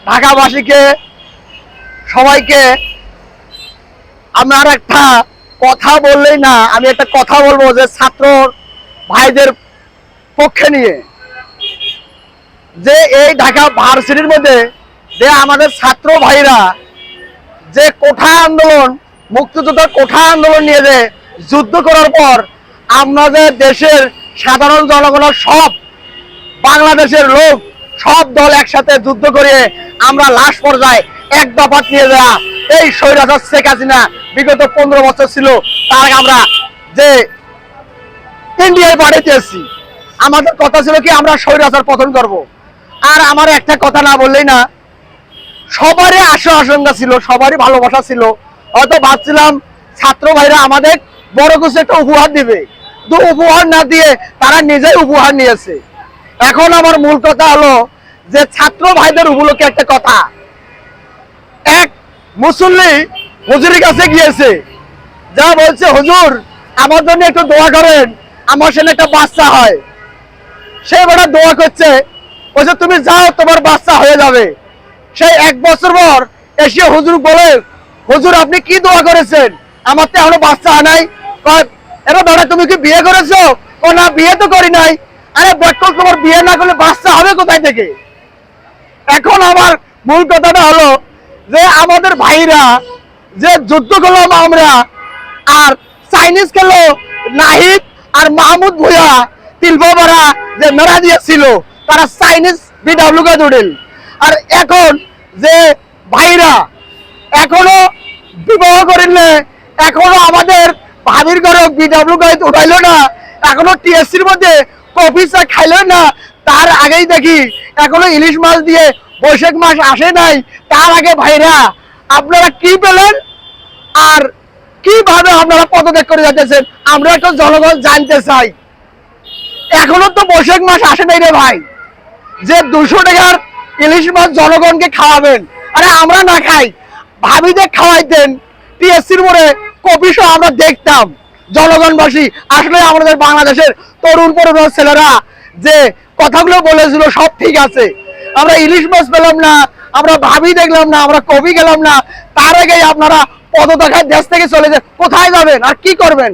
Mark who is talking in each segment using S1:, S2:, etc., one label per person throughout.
S1: ঢাকাবাসীকে সবাইকে আমার একটা কথা বললেই না, আমি একটা কথা বলবো যে ছাত্র ভাইদের পক্ষে নিয়ে, যে এই ঢাকা ভার্সিটির মধ্যে যে আমাদের ছাত্র ভাইরা যে কোঠা আন্দোলন, মুক্তিযুদ্ধের কোঠা আন্দোলন নিয়ে যে যুদ্ধ করার পর আমাদের দেশের সাধারণ জনগণের সব বাংলাদেশের লোক সব দল একসাথে যুদ্ধ করে আমরা লাশ পর্যায়ে এক দফা নিয়ে যাওয়া এই স্বৈরাচার শেখ হাসিনা বিগত 15 বছর ছিল, তার আমরা যে ইন্ডিয়ায় পাঠিয়েছি। আমাদের কথা ছিল কি আমরা স্বৈরাচার পতন করব। আর আমার একটা কথা না বললেই না, সবারই আশা আশঙ্কা ছিল, সবারই ভালোবাসা ছিল। হয়তো ভাবছিলাম ছাত্র ভাইরা আমাদের বড় কিছু একটা উপহার দিবে, তো উপহার না দিয়ে তারা নিজেই উপহার নিয়েছে। এখন আমার মূল কথা হলো যে ছাত্র ভাইদের উপলক্ষে একটা কথা, এক মুসল্লি হুজুরের কাছে গিয়েছে, যা বলছে হুজুর আমার জন্য একটু দোয়া করেন, আমার সাথে একটা বাচ্চা হয়। সে বড় দোয়া করছে, বলছে তুমি যাও তোমার বাচ্চা হয়ে যাবে। সেই 1 বছর পর এসে হুজুর বলে, হুজুর আপনি কি দোয়া করেছেন, আমার তো এখনো বাচ্চা হয় নাই। এরা দাদা তুমি কি বিয়ে করেছো? ও না, বিয়ে তো করি নাই। আরে দেখো তোমার বিয়ে না করলে বাচ্চা হবে কোথায় থেকে? এখন আমার মূল কথাটা হলো যে আমাদের ভাইরা যে যুদ্ধ করলাম আমরা, আর চাইনিজ খেলো নাহিদ আর মাহমুদ ভুয়া তিলবাবারা যে মেরা দিয়েছিল, তারা চাইনিজ বিডব্লিউ কে জুড়েল। আর এখন যে ভাইরা এখনো বিবাহ করিলে, এখনো আমাদের ভাবির ঘরে বিডব্লিউ কে উঠাইলো না, এখনো টিএসসির মধ্যে কফি চা খাইলো না, তার আগেই দেখি এখনো ইলিশ মাছ দিয়ে বৈশাখ মাস আসে নাই, তার আগে ভাইরা আপনারা কি পেলেন আর কিভাবে আপনারা পদত্যাগ করে যাচ্ছেন, আমরা একটু জনগণ জানতে চাই। এখনো তো বৈশাখ মাস আসে নাই রে ভাই, যে 200 টাকার ইলিশ মাছ জনগণকে খাওয়াবেন। আরে আমরা না খাই, ভাবিদের খাওয়াইতেন, টিএসসির মোড়ে কফি শো আমরা দেখতাম জনগণবাসী। আসলে আমাদের বাংলাদেশের তরুণ তরুণ ছেলেরা যে কথাগুলো বলেছিল সব ঠিক আছে, আমরা ইলিশ মাছ পেলাম না, আমরা ভাবি দেখলাম না, আমরা কফি গেলাম না, তার আগেই আপনারা পদত্যাগের দেশ থেকে চলে যায়। কোথায় যাবেন আর কি করবেন?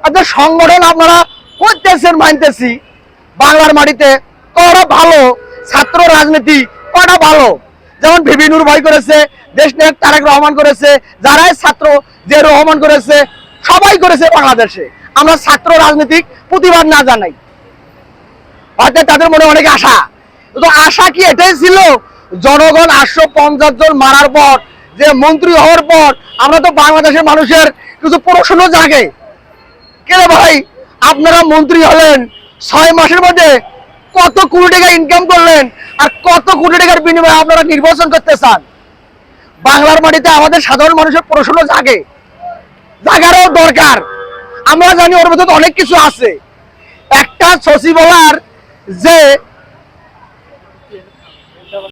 S1: আপনার সংগঠন আপনারা করতেছেন মানতেছি, বাংলার মাটিতে কটা ভালো ছাত্র রাজনীতি, কটা ভালো, যেমন ভিবি নূর ভাই করেছে, দেশনায়ক তারেক রহমান করেছে, যারাই ছাত্র যে রহমান করেছে, সবাই করেছে বাংলাদেশে। আমরা ছাত্র রাজনীতিক প্রতিবাদ না জানাই, হয়তো তাদের মনে অনেক আশা, কিন্তু আশা কি এটাই ছিল জনগণ 850 জন মারার পর যে মন্ত্রী হওয়ার পর আমরা তো বাংলাদেশের মানুষের কিছু প্রশ্ন জাগে, কে ভাই আপনারা মন্ত্রী হলেন 6 মাসের মধ্যে কত কোটি টাকা ইনকাম করলেন, আর কত কোটি টাকার বিনিময়ে আপনারা নির্বাচন করতে চান? বাংলার মাটিতে আমাদের সাধারণ মানুষের প্রশ্ন জাগে, জাগারও দরকার। আমরা জানি ওর মধ্যে অনেক কিছু আছে। একটা সচিবালয়ের যে